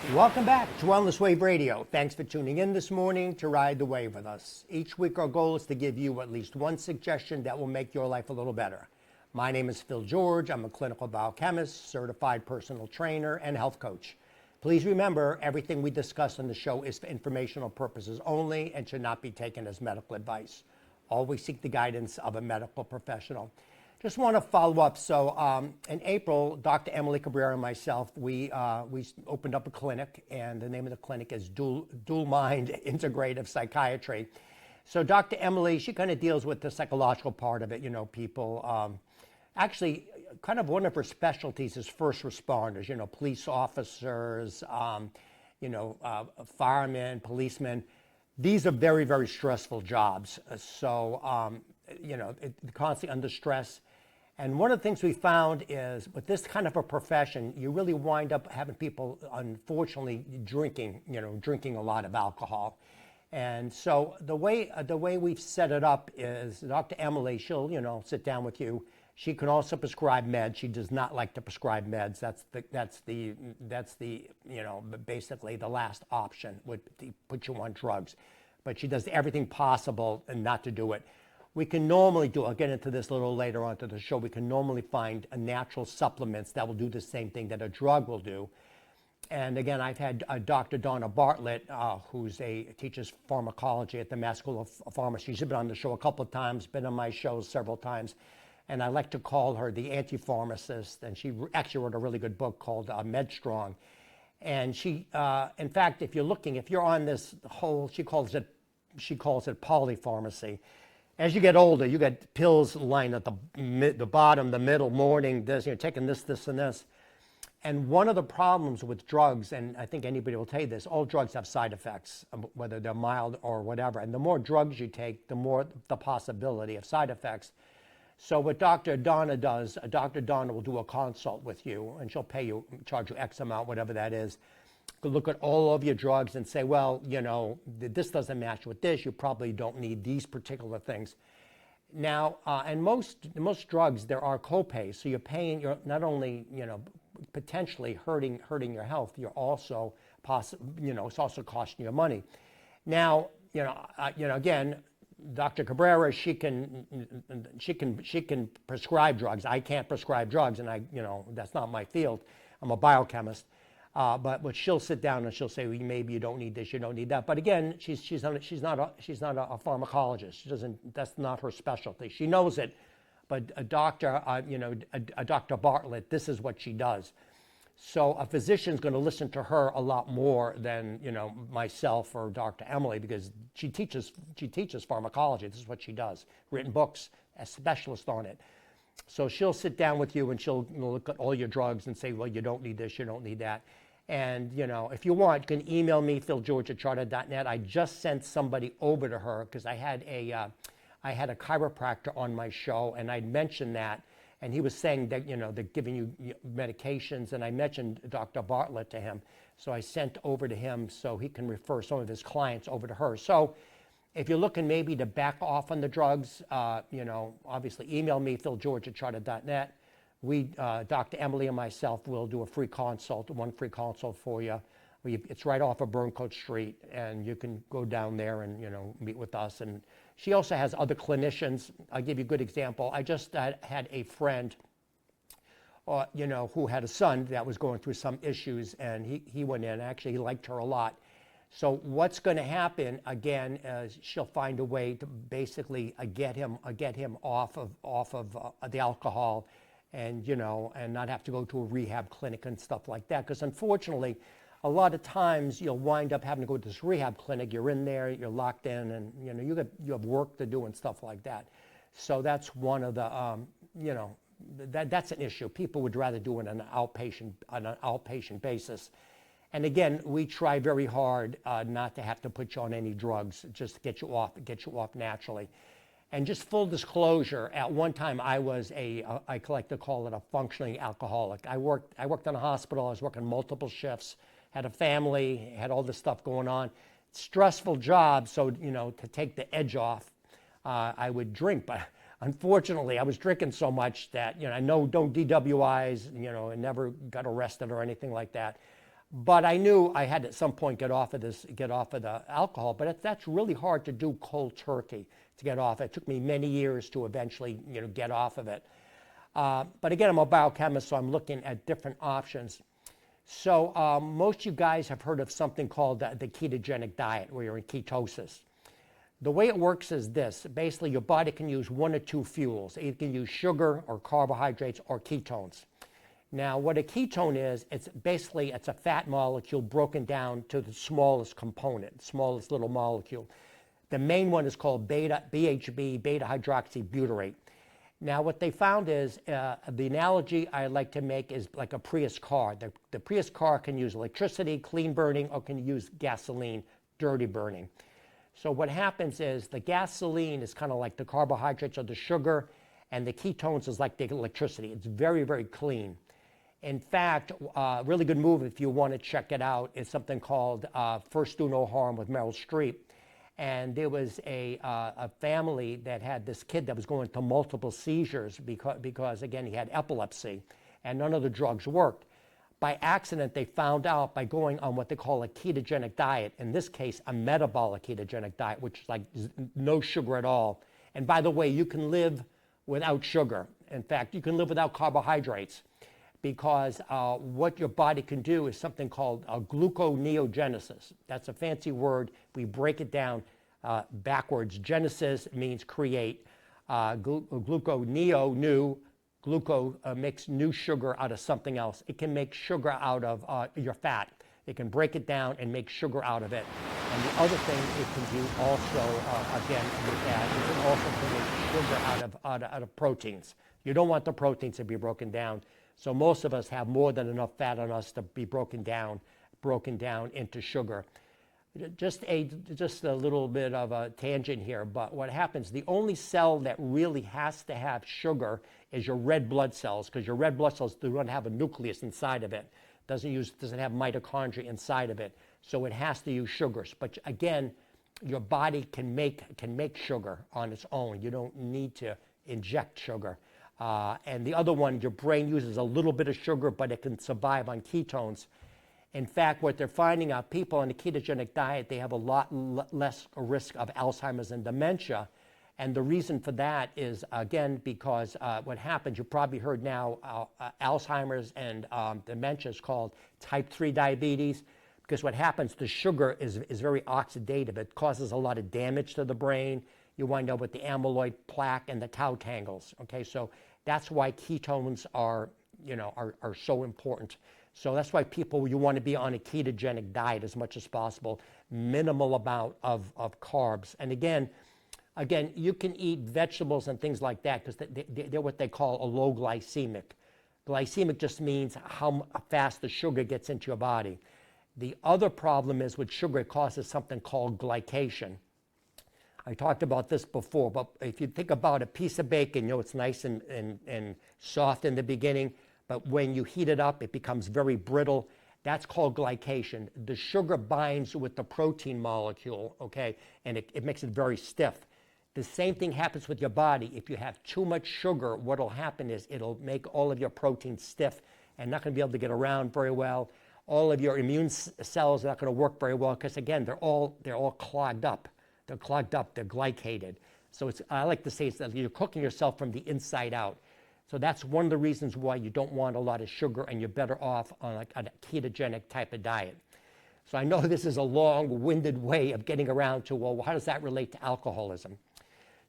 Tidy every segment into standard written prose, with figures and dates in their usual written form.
Welcome back to Wellness Wave Radio. Thanks for tuning in this morning to ride the wave with us. Each week our goal is to give you at least one suggestion that will make your life a little better. My name is Phil George. I'm a clinical biochemist, certified personal trainer, and health coach. Please remember, everything we discuss on the show is for informational purposes only and should not be taken as medical advice. Always seek the guidance of a medical professional. Just want to follow up. So in April, Dr. Emily Cabrera and myself, we opened up a clinic, and the name of the clinic is Dual Mind Integrative Psychiatry. So Dr. Emily, she kind of deals with the psychological part of it. You know, people, actually, kind of one of her specialties is first responders, you know, police officers, firemen, policemen. These are very, very stressful jobs. So, constantly under stress. And one of the things we found is with this kind of a profession, you really wind up having people, unfortunately, drinking a lot of alcohol. And so the way we've set it up is Dr. Emily, she'll, sit down with you. She can also prescribe meds. She does not like to prescribe meds. That's the basically the last option would put you on drugs. But she does everything possible and not to do it. We can normally I'll get into this a little later on to the show, we can normally find natural supplements that will do the same thing that a drug will do. And again, I've had Dr. Donna Bartlett, teaches pharmacology at the Mass School of Pharmacy. She's been on the show a couple of times, been on my shows several times. And I like to call her the anti-pharmacist. And she actually wrote a really good book called MedStrong. And she, in fact, if you're on this whole, she calls it polypharmacy. As you get older, you get pills lying at the bottom, the middle, morning, taking this, and this. And one of the problems with drugs, and I think anybody will tell you this, all drugs have side effects, whether they're mild or whatever. And the more drugs you take, the more the possibility of side effects. So what Dr. Donna does, Dr. Donna will do a consult with you, and she'll charge you X amount, whatever that is. Look at all of your drugs and say, well, this doesn't match with this. You probably don't need these particular things. Now, and most drugs, there are copays. So you're not only, potentially hurting your health, you're also it's also costing you money. Now, again, Dr. Cabrera, she can prescribe drugs. I can't prescribe drugs, and that's not my field. I'm a biochemist. But she'll sit down and she'll say, well, maybe you don't need this, you don't need that. But again, she's not a pharmacologist. That's not her specialty. She knows it, but Dr. Bartlett, this is what she does. So a physician's going to listen to her a lot more than myself or Dr. Emily, because she teaches pharmacology. This is what she does. Written books, a specialist on it. So she'll sit down with you and she'll look at all your drugs and say, well, you don't need this, you don't need that. And, if you want, you can email me, philgeorge@charter.net. I just sent somebody over to her because I had a chiropractor on my show, and I'd mentioned that. And he was saying that, they're giving you medications. And I mentioned Dr. Bartlett to him. So I sent over to him so he can refer some of his clients over to her. So if you're looking maybe to back off on the drugs, obviously email me, philgeorge@charter.net. Dr. Emily and myself will do one free consult for you. It's right off of Burncoat Street, and you can go down there and, meet with us. And she also has other clinicians. I'll give you a good example. I just had a friend, who had a son that was going through some issues, and he went in. Actually, he liked her a lot. So what's going to happen again is she'll find a way to basically get him off of the alcohol, and and not have to go to a rehab clinic and stuff like that. Because unfortunately, a lot of times you'll wind up having to go to this rehab clinic. You're in there, you're locked in, and you have work to do and stuff like that. So that's one of the that's an issue. People would rather do it on an outpatient basis. And again, we try very hard not to have to put you on any drugs, just to get you off naturally. And just full disclosure, at one time I was I like to call it a functioning alcoholic. I worked in a hospital. I was working multiple shifts, had a family, had all this stuff going on. Stressful job, so to take the edge off, I would drink. But unfortunately, I was drinking so much that I don't DWIs, and never got arrested or anything like that. But I knew I had at some point get off of the alcohol. But that's really hard to do cold turkey, to get off. It took me many years to eventually, get off of it. But again, I'm a biochemist, so I'm looking at different options. So most of you guys have heard of something called the ketogenic diet, where you're in ketosis. The way it works is this. Basically, your body can use one or two fuels. It can use sugar or carbohydrates or ketones. Now, what a ketone is, it's a fat molecule broken down to the smallest component, smallest little molecule. The main one is called BHB, beta hydroxybutyrate. Now, what they found is, the analogy I like to make is like a Prius car. The Prius car can use electricity, clean burning, or can use gasoline, dirty burning. So what happens is the gasoline is kind of like the carbohydrates or the sugar, and the ketones is like the electricity. It's very, very clean. In fact, a really good movie, if you want to check it out, is something called First Do No Harm with Meryl Streep. And there was a family that had this kid that was going to multiple seizures because, again, he had epilepsy, and none of the drugs worked. By accident, they found out by going on what they call a ketogenic diet, in this case, a metabolic ketogenic diet, which is like no sugar at all. And by the way, you can live without sugar. In fact, you can live without carbohydrates, because what your body can do is something called gluconeogenesis. That's a fancy word. We break it down backwards. Genesis means create. Gluconeo, new. Gluco makes new sugar out of something else. It can make sugar out of your fat. It can break it down and make sugar out of it. And the other thing it can do also, again, with that, it can also make sugar out of proteins. You don't want the proteins to be broken down. So most of us have more than enough fat on us to be broken down into sugar. Just a little bit of a tangent here, but what happens, the only cell that really has to have sugar is your red blood cells, because your red blood cells do not have a nucleus inside of it. Doesn't have mitochondria inside of it, so it has to use sugars. But again, your body can make sugar on its own. You don't need to inject sugar. And the other one, your brain uses a little bit of sugar, but it can survive on ketones. In fact, what they're finding out, people on a ketogenic diet, they have a lot less risk of Alzheimer's and dementia. And the reason for that is, again, because what happens, you probably heard now, Alzheimer's and dementia is called type 3 diabetes, because what happens, the sugar is very oxidative. It causes a lot of damage to the brain. You wind up with the amyloid plaque and the tau tangles. Okay, so that's why ketones are so important. So that's why you want to be on a ketogenic diet as much as possible, minimal amount of carbs. And again, you can eat vegetables and things like that because they're what they call a low glycemic. Glycemic just means how fast the sugar gets into your body. The other problem is with sugar, it causes something called glycation. I talked about this before, but if you think about a piece of bacon, it's nice and soft in the beginning, but when you heat it up, it becomes very brittle. That's called glycation. The sugar binds with the protein molecule, okay, and it makes it very stiff. The same thing happens with your body. If you have too much sugar, what will happen is it'll make all of your protein stiff and not going to be able to get around very well. All of your immune cells are not going to work very well because, again, they're all clogged up. They're clogged up. They're glycated. So I like to say it's that you're cooking yourself from the inside out. So that's one of the reasons why you don't want a lot of sugar, and you're better off on a ketogenic type of diet. So I know this is a long-winded way of getting around to, well, how does that relate to alcoholism?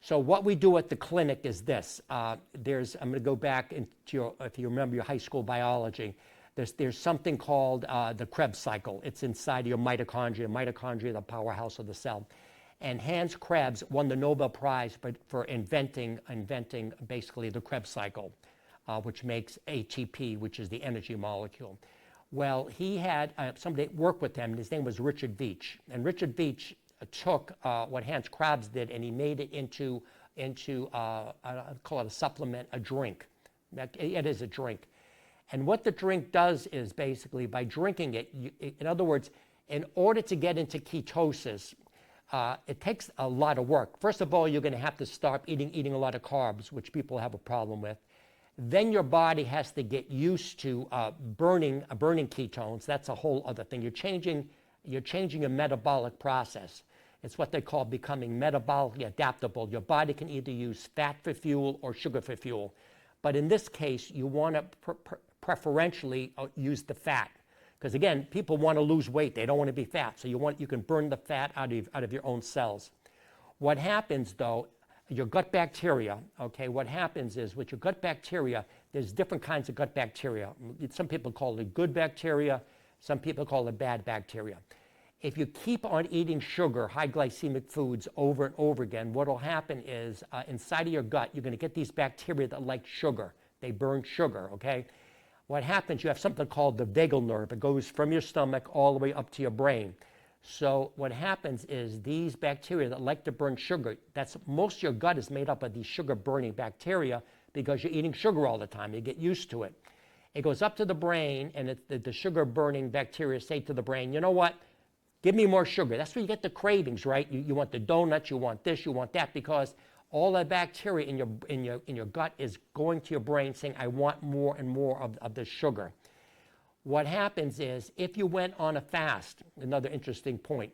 So what we do at the clinic is this. I'm going to go back into if you remember your high school biology. There's something called the Krebs cycle. It's inside of your mitochondria. Mitochondria, the powerhouse of the cell. And Hans Krebs won the Nobel Prize for inventing basically the Krebs cycle, which makes ATP, which is the energy molecule. Well, he had somebody work with him, and his name was Richard Veitch. And Richard Veitch took what Hans Krebs did, and he made it into I call it a supplement, a drink. It is a drink. And what the drink does is basically by drinking it, in other words, in order to get into ketosis, it takes a lot of work. First of all, you're going to have to stop eating a lot of carbs, which people have a problem with. Then your body has to get used to burning ketones. That's a whole other thing. You're changing your metabolic process. It's what they call becoming metabolically adaptable. Your body can either use fat for fuel or sugar for fuel. But in this case, you want to preferentially use the fat. Because again, people want to lose weight. They don't want to be fat. So you can burn the fat out of your own cells. What happens though, your gut bacteria, okay, what happens is with your gut bacteria, there's different kinds of gut bacteria. Some people call it good bacteria. Some people call it bad bacteria. If you keep on eating sugar, high glycemic foods over and over again, what will happen is inside of your gut, you're going to get these bacteria that like sugar. They burn sugar, okay? What happens, you have something called the vagal nerve. It goes from your stomach all the way up to your brain. So what happens is these bacteria that like to burn sugar, most of your gut is made up of these sugar-burning bacteria because you're eating sugar all the time. You get used to it. It goes up to the brain, and the sugar-burning bacteria say to the brain, you know what? Give me more sugar. That's where you get the cravings, right? You want the donuts, you want this, you want that, because all the bacteria in your gut is going to your brain saying, I want more and more of this sugar. What happens is if you went on a fast, another interesting point,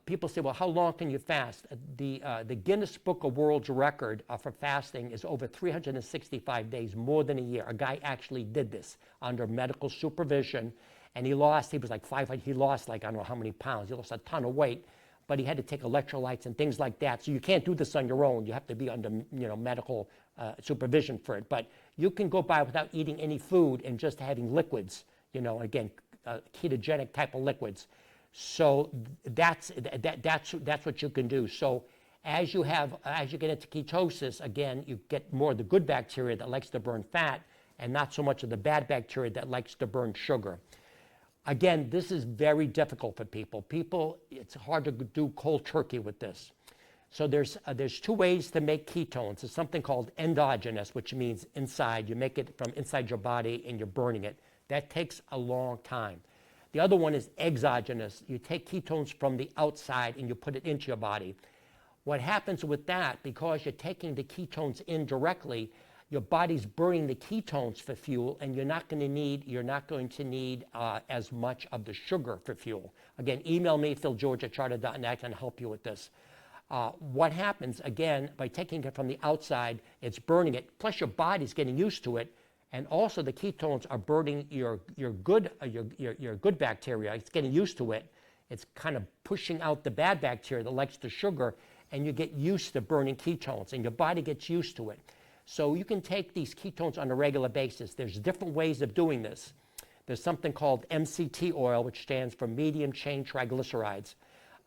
people say, well, how long can you fast? The Guinness Book of World Record for fasting is over 365 days, more than a year. A guy actually did this under medical supervision. And he was like 500, he lost like, I don't know how many pounds. He lost a ton of weight, but he had to take electrolytes and things like that. So you can't do this on your own. You have to be under, medical supervision for it. But you can go by without eating any food and just having liquids, again, ketogenic type of liquids. So that's what you can do. So as you get into ketosis, again, you get more of the good bacteria that likes to burn fat and not so much of the bad bacteria that likes to burn sugar. Again, this is very difficult for people. It's hard to do cold turkey with this. So there's two ways to make ketones. There's something called endogenous, which means inside. You make it from inside your body and you're burning it. That takes a long time. The other one is exogenous. You take ketones from the outside and you put it into your body. What happens with that, because you're taking the ketones in directly, your body's burning the ketones for fuel, and you're not going to need as much of the sugar for fuel. Again, email me, philgeorge@charter.net. I can help you with this. What happens, again, by taking it from the outside, it's burning it, plus your body's getting used to it, and also the ketones are burning your good bacteria. It's getting used to it. It's kind of pushing out the bad bacteria that likes the sugar, and you get used to burning ketones, and your body gets used to it. So you can take these ketones on a regular basis. There's different ways of doing this. There's something called MCT oil, which stands for medium chain triglycerides.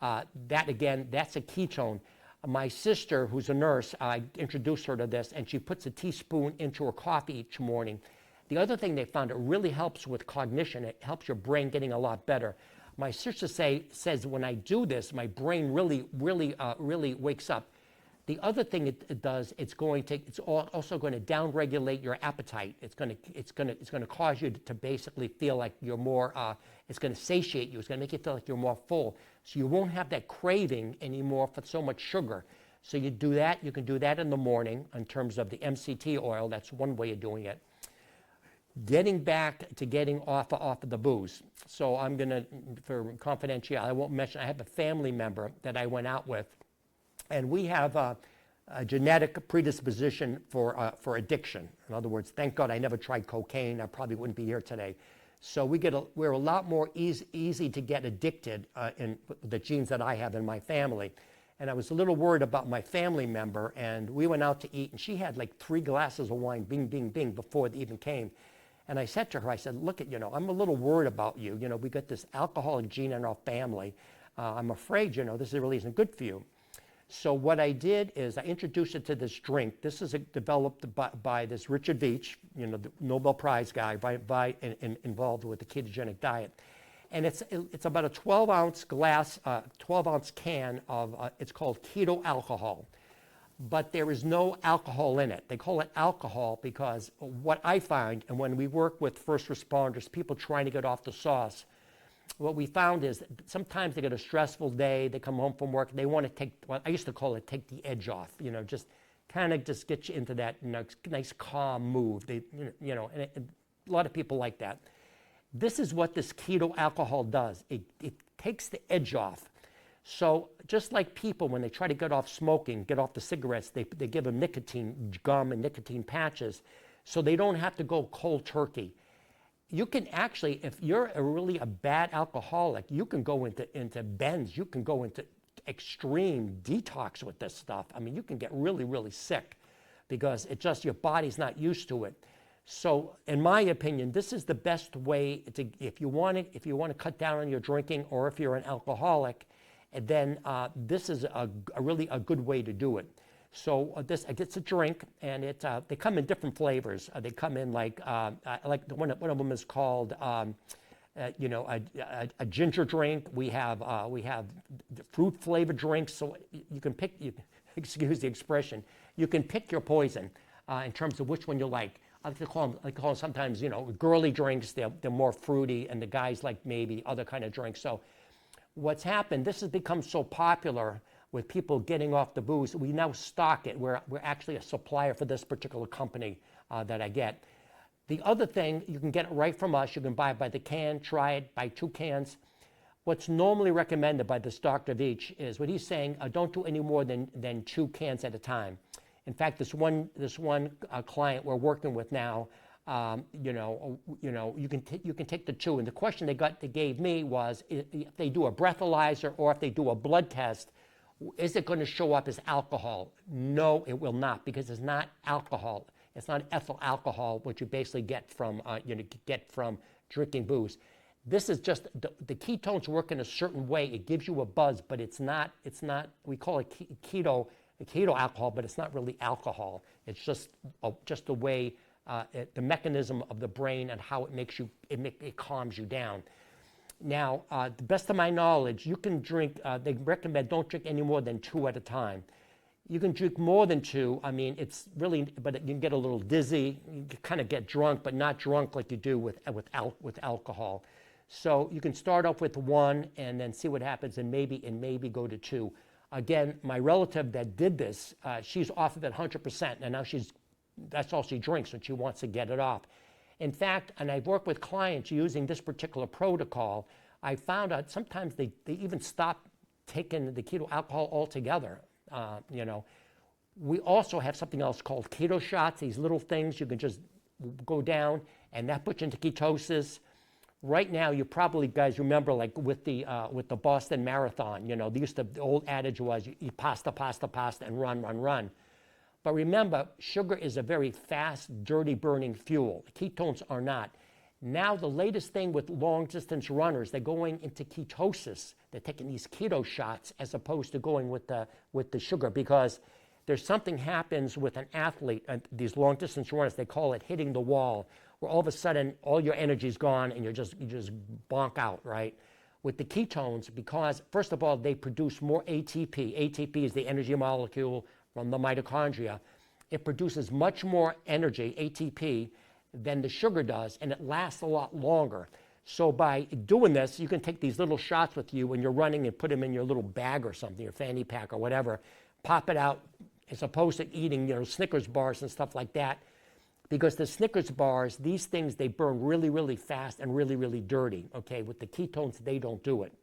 That's a ketone. My sister, who's a nurse, I introduced her to this, and she puts a teaspoon into her coffee each morning. The other thing they found, it really helps with cognition. It helps your brain getting a lot better. My sister says when I do this, my brain really wakes up. The other thing it does, it's also going to downregulate your appetite. It's going to cause you to basically feel like you're more. It's going to satiate you. It's going to make you feel like you're more full. So you won't have that craving anymore for so much sugar. So you do that. You can do that in the morning in terms of the MCT oil. That's one way of doing it. Getting back to getting off of the booze. So I'm going to, for confidentiality, I won't mention. I have a family member that I went out with. And we have a genetic predisposition for addiction. In other words, thank God I never tried cocaine. I probably wouldn't be here today. So we're a lot more easy to get addicted in the genes that I have in my family. And I was a little worried about my family member, and we went out to eat, and she had like 3 glasses of wine, bing, bing, bing, before it even came. And I said to her, I said, look, I'm a little worried about you. We got this alcoholic gene in our family. I'm afraid, this really isn't good for you. So what I did is I introduced her to this drink. This is developed by this Richard Veach, the Nobel Prize guy, involved with the ketogenic diet. And it's about a 12-ounce glass, 12-ounce can of, it's called keto alcohol. But there is no alcohol in it. They call it alcohol because what I find, and when we work with first responders, people trying to get off the sauce, what we found is sometimes they get a stressful day, they come home from work, they want to take, well, I used to call it take the edge off, just kind of just gets you into that nice calm mood. And a lot of people like that. This is what this keto alcohol does. It takes the edge off. So just like people, when they try to get off smoking, get off the cigarettes, they give them nicotine gum and nicotine patches so they don't have to go cold turkey. You can actually, if you're really a bad alcoholic, you can go into bends. You can go into extreme detox with this stuff. I mean, you can get really, really sick because it just, your body's not used to it. So in my opinion, this is the best way to, if you want to cut down on your drinking, or if you're an alcoholic, then this is really a good way to do it. So it's a drink, and they come in different flavors. They come in like one of them is called a ginger drink. We have fruit flavored drinks. So you can pick. Excuse the expression. You can pick your poison in terms of which one you like. I call them sometimes, girly drinks. They're more fruity, and the guys like maybe other kind of drinks. So what's happened, this has become so popular with people getting off the booze, we now stock it. We're actually a supplier for this particular company that I get. The other thing, you can get it right from us. You can buy it by the can, try it, buy 2 cans. What's normally recommended by this Dr. Veach is what he's saying, don't do any more than 2 cans at a time. In fact, this one client we're working with now, you can take the 2. And the question they gave me was, if they do a breathalyzer or if they do a blood test, is it going to show up as alcohol? No, it will not, because it's not alcohol. It's not ethyl alcohol, which you basically get from drinking booze. This is just the ketones work in a certain way. It gives you a buzz, but it's not. We call it keto alcohol, but it's not really alcohol. It's just the way the mechanism of the brain and how it makes you it calms you down. Now, the best of my knowledge, you can drink. They recommend don't drink any more than 2 at a time. You can drink more than 2. I mean, it's really, but you can get a little dizzy. You can kind of get drunk, but not drunk like you do with alcohol. So you can start off with 1 and then see what happens, and maybe go to 2. Again, my relative that did this, she's off of it 100%, and now that's all she drinks when she wants to get it off. In fact, and I've worked with clients using this particular protocol, I found out sometimes they even stop taking the keto alcohol altogether. We also have something else called keto shots, these little things you can just go down, and that puts you into ketosis. Right now, you probably guys remember, like with the Boston Marathon, the old adage was you eat pasta, and run. But remember, sugar is a very fast, dirty burning fuel. Ketones are not. Now, the latest thing with long distance runners, they're going into ketosis. They're taking these keto shots as opposed to going with the sugar, because there's something happens with an athlete, these long distance runners, they call it hitting the wall, where all of a sudden all your energy's gone and you just bonk out, right? With the ketones, because first of all, they produce more ATP. ATP is the energy molecule from the mitochondria. It produces much more energy, ATP, than the sugar does, and it lasts a lot longer. So by doing this, you can take these little shots with you when you're running and put them in your little bag or something, your fanny pack or whatever, pop it out, as opposed to eating, Snickers bars and stuff like that. Because the Snickers bars, these things, they burn really, really fast and really, really dirty, okay? With the ketones, they don't do it.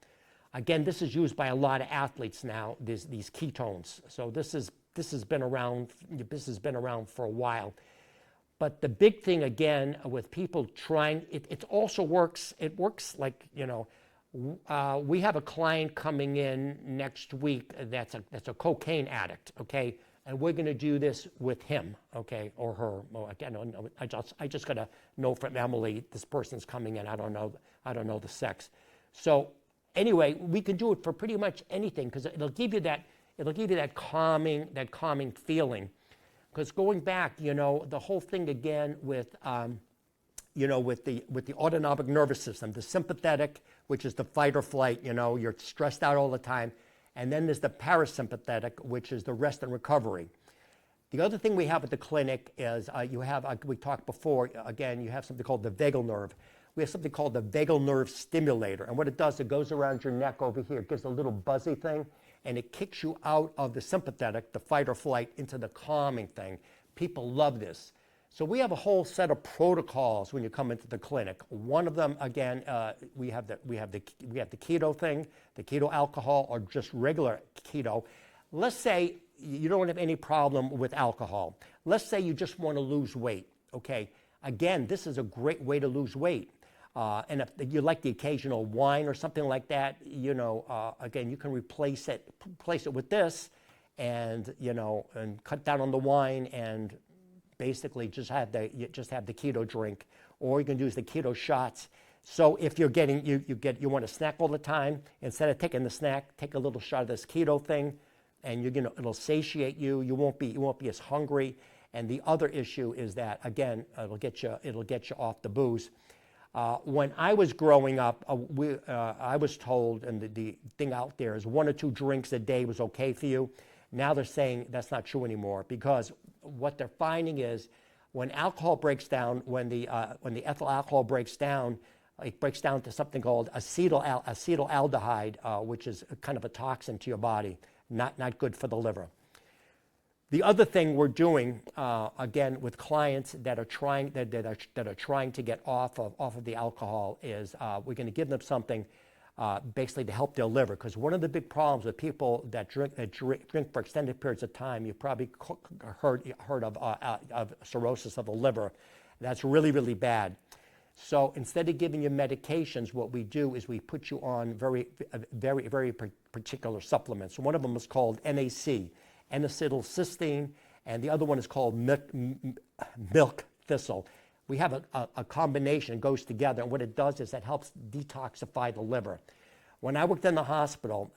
Again, this is used by a lot of athletes now, these ketones. So this has been around for a while. But the big thing, again, with people trying, it also works. It works like, we have a client coming in next week that's a cocaine addict, okay? And we're going to do this with him, okay, or her. Well, again, I just got to know from Emily this person's coming in. I don't know the sex. So anyway, we can do it for pretty much anything, because it'll give you that calming feeling. Because going back, the whole thing again with with the autonomic nervous system, the sympathetic, which is the fight or flight, you're stressed out all the time. And then there's the parasympathetic, which is the rest and recovery. The other thing we have at the clinic is we talked before, again, you have something called the vagal nerve. we have something called the vagal nerve stimulator. And what it does, it goes around your neck over here. It gives a little buzzy thing, and it kicks you out of the sympathetic, the fight or flight, into the calming thing. People love this. So we have a whole set of protocols when you come into the clinic. One of them, again, we have the keto thing, the keto alcohol, or just regular keto. Let's say you don't have any problem with alcohol. Let's say you just want to lose weight. Okay. Again, this is a great way to lose weight. And if you like the occasional wine or something like that, again, you can replace it with this, and and cut down on the wine, and basically just have the keto drink, or you can use the keto shots. So if you're getting you want a snack all the time, instead of taking the snack, take a little shot of this keto thing, and it'll satiate you. You won't be as hungry. And the other issue is that, again, it'll get you off the booze. When I was growing up, I was told, and the thing out there is 1 or 2 drinks a day was okay for you. Now they're saying that's not true anymore, because what they're finding is when alcohol breaks down, when the ethyl alcohol breaks down, it breaks down to something called acetaldehyde, which is kind of a toxin to your body, not good for the liver. The other thing we're doing, again, with clients that are trying to get off of the alcohol is we're going to give them something basically to help their liver. Because one of the big problems with people that drink for extended periods of time, you've probably heard of cirrhosis of the liver. That's really, really bad. So instead of giving you medications, what we do is we put you on very, very particular supplements. One of them is called NAC, N-acetylcysteine, and the other one is called milk thistle. We have a combination, it goes together, and what it does is it helps detoxify the liver. When I worked in the hospital,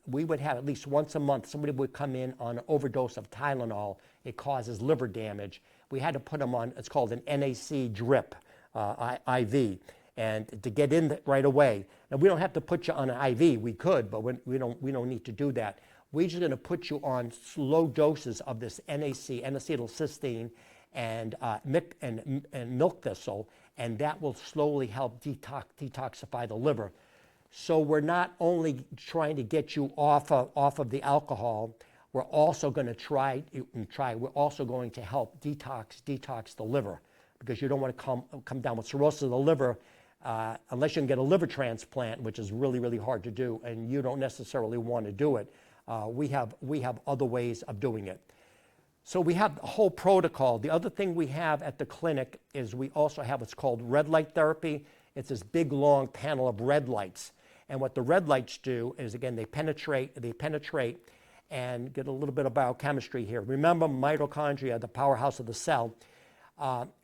we would have at least once a month, somebody would come in on an overdose of Tylenol. It causes liver damage. We had to put them on, it's called an NAC drip, IV, and to get in right away. Now, we don't have to put you on an IV. We could, but we don't need to do that. We're just going to put you on slow doses of this NAC, N-acetylcysteine, and milk thistle, and that will slowly help detoxify the liver. So we're not only trying to get you off of the alcohol, we're also going to we're also going to help detox the liver, because you don't want to come down with cirrhosis of the liver unless you can get a liver transplant, which is really, really hard to do, and you don't necessarily want to do it. We have other ways of doing it. So we have a whole protocol. The other thing we have at the clinic is we also have what's called red light therapy. It's this big, long panel of red lights. And what the red lights do is, again, they penetrate and get a little bit of biochemistry here. Remember mitochondria, the powerhouse of the cell.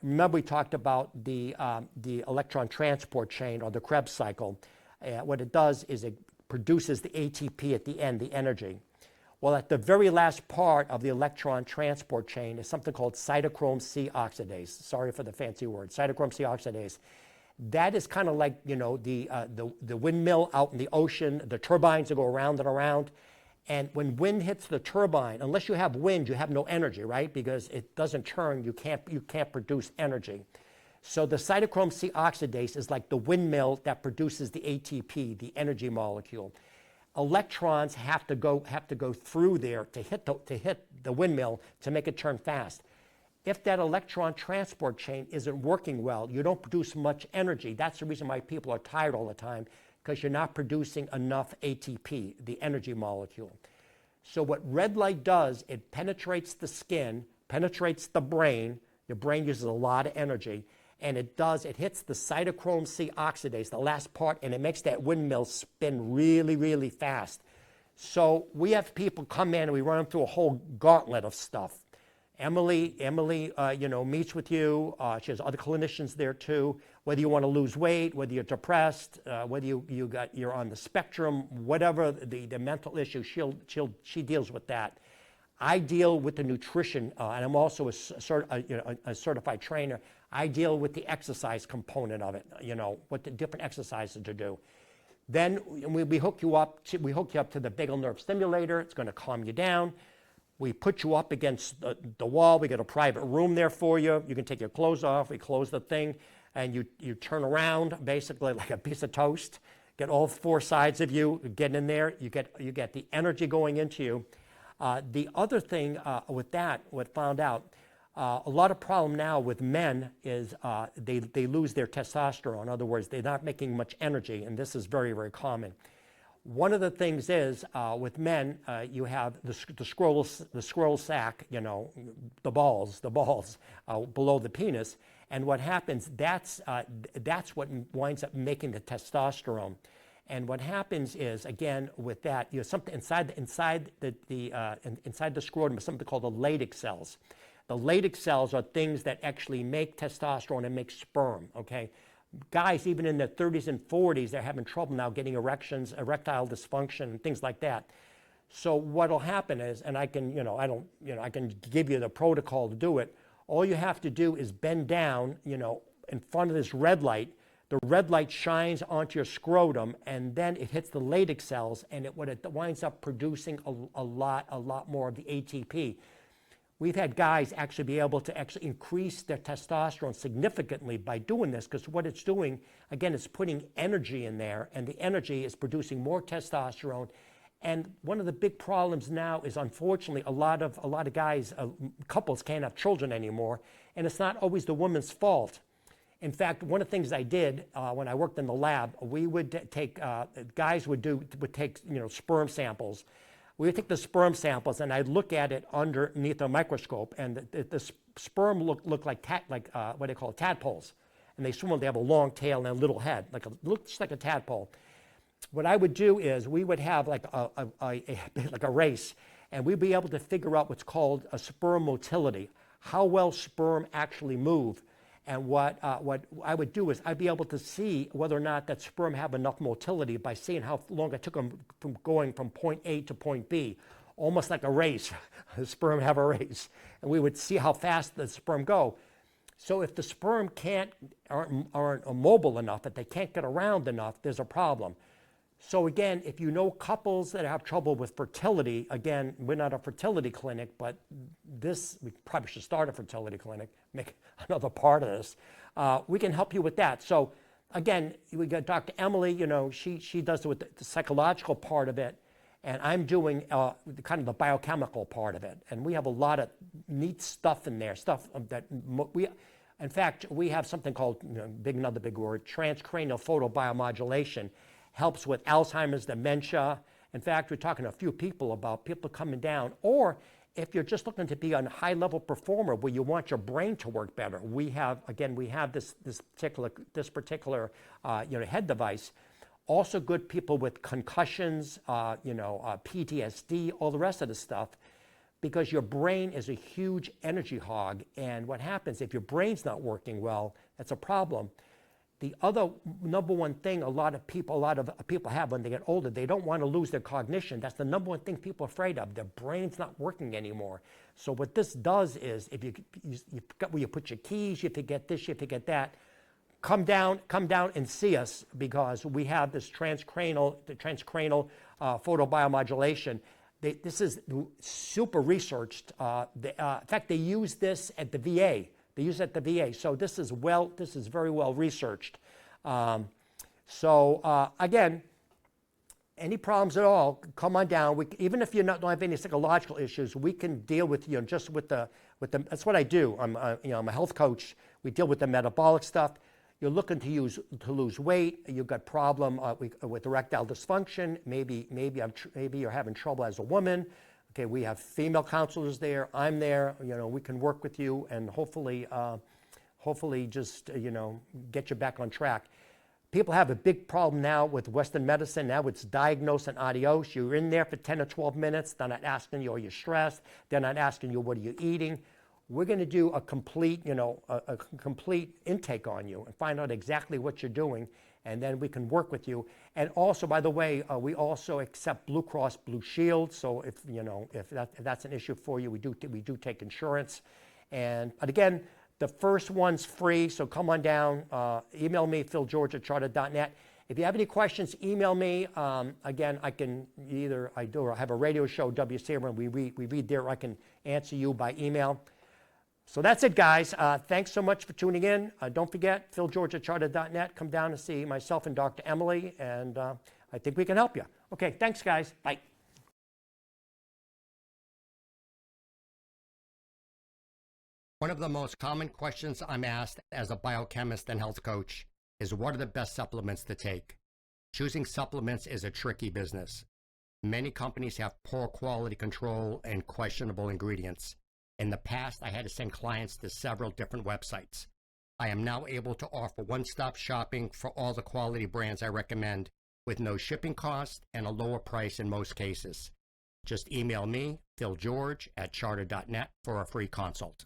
Remember we talked about the electron transport chain, or the Krebs cycle. What it does is it produces the ATP at the end, the energy. Well, at the very last part of the electron transport chain is something called cytochrome C oxidase. Sorry for the fancy word, cytochrome C oxidase. That is kind of like, the windmill out in the ocean, the turbines that go around and around. And when wind hits the turbine, unless you have wind, you have no energy, right? Because it doesn't turn, you can't produce energy. So the cytochrome C oxidase is like the windmill that produces the ATP, the energy molecule. Electrons have to go through there to hit the windmill to make it turn fast. If that electron transport chain isn't working well, you don't produce much energy. That's the reason why people are tired all the time, because you're not producing enough ATP, the energy molecule. So what red light does, it penetrates the skin, penetrates the brain. Your brain uses a lot of energy. And it hits the cytochrome C oxidase, the last part, and it makes that windmill spin really, really fast. So we have people come in and we run them through a whole gauntlet of stuff. Emily, meets with you. She has other clinicians there too. Whether you want to lose weight, whether you're depressed, whether you're on the spectrum, whatever the mental issue, she deals with that. I deal with the nutrition, and I'm also a certified trainer. I deal with the exercise component of it, what the different exercises to do. Then we hook you up to the vagal nerve stimulator. It's going to calm you down. We put you up against the wall. We get a private room there for you. You can take your clothes off. We close the thing. and you turn around basically like a piece of toast, get all four sides of you, get in there, you get the energy going into you. The other thing with that, what found out, a lot of problem now with men is they lose their testosterone. In other words, they're not making much energy, and this is very, very common. One of the things is with men, you have the scroll sac, you know, the balls below the penis, and what happens, that's what winds up making the testosterone. And what happens is, again, with that, you have something inside the scrotum is something called the Leydig cells. The Leydig cells are things that actually make testosterone and make sperm, okay? Guys, even in their 30s and 40s, they're having trouble now getting erections, erectile dysfunction, and things like that. So what'll happen is, and I can, I can give you the protocol to do it. All you have to do is bend down, in front of this red light. The red light shines onto your scrotum, and then it hits the Leydig cells, and it winds up producing a lot more of the ATP. We've had guys actually be able to actually increase their testosterone significantly by doing this, because what it's doing, again, it's putting energy in there, and the energy is producing more testosterone. And one of the big problems now is, unfortunately, a lot of guys, couples can't have children anymore, and it's not always the woman's fault. In fact, one of the things I did when I worked in the lab, we would take guys would take sperm samples. We would take the sperm samples, and I'd look at it underneath a microscope, and the sperm look like what they call tadpoles, and they swim. They have a long tail and a little head, looks like a tadpole. What I would do is we would have like a race, and we'd be able to figure out what's called a sperm motility, how well sperm actually move. And what I would do is I'd be able to see whether or not that sperm have enough motility by seeing how long it took them from going from point A to point B, almost like a race. The sperm have a race, and we would see how fast the sperm go. So if the sperm aren't mobile enough, if they can't get around enough, there's a problem. So again, if you know couples that have trouble with fertility, again, we're not a fertility clinic, but we probably should start a fertility clinic, make another part of this. We can help you with that. So again, we got Dr. Emily, she does with the psychological part of it, and I'm doing kind of the biochemical part of it. And we have a lot of neat stuff in there, in fact, we have something called, another big word, transcranial photobiomodulation. Helps with Alzheimer's, dementia. In fact, we're talking to a few people about people coming down, or if you're just looking to be a high-level performer where you want your brain to work better, we have this particular head device. Also good people with concussions, PTSD, all the rest of the stuff, because your brain is a huge energy hog, and what happens if your brain's not working well, that's a problem. The other number one thing a lot of people have when they get older, they don't want to lose their cognition. That's the number one thing people are afraid of. Their brain's not working anymore. So what this does is, if you forget where you put your keys, you forget this, you forget that, come down and see us, because we have this transcranial photobiomodulation. This is super researched. In fact, they use this at the VA. They use it at the VA, so this is very well researched. Again, any problems at all, come on down. Even if you don't have any psychological issues, we can deal with you just with the. That's what I do. I'm a health coach. We deal with the metabolic stuff. You're looking to lose weight. You've got problem with erectile dysfunction. Maybe you're having trouble as a woman. Okay, we have female counselors there. I'm there. We can work with you and hopefully just get you back on track. People have a big problem now with Western medicine. Now it's diagnose and adios. You're in there for 10 or 12 minutes. They're not asking you, are you stressed? They're not asking you, what are you eating? We're going to do a complete intake on you and find out exactly what you're doing, and then we can work with you. And also, by the way, we also accept Blue Cross Blue Shield. So if that's an issue for you, we do take insurance. But again, the first one's free, so come on down. Email me, philgeorge@charter.net. If you have any questions, email me. Again, I have a radio show, WCRN, we read there. I can answer you by email. So that's it, guys. Thanks so much for tuning in. Don't forget, philgeorge@charter.net. Come down and see myself and Dr. Emily, and I think we can help you. Okay, thanks, guys. Bye. One of the most common questions I'm asked as a biochemist and health coach is, what are the best supplements to take? Choosing supplements is a tricky business. Many companies have poor quality control and questionable ingredients. In the past, I had to send clients to several different websites. I am now able to offer one-stop shopping for all the quality brands I recommend with no shipping cost and a lower price in most cases. Just email me, philgeorge@charter.net, for a free consult.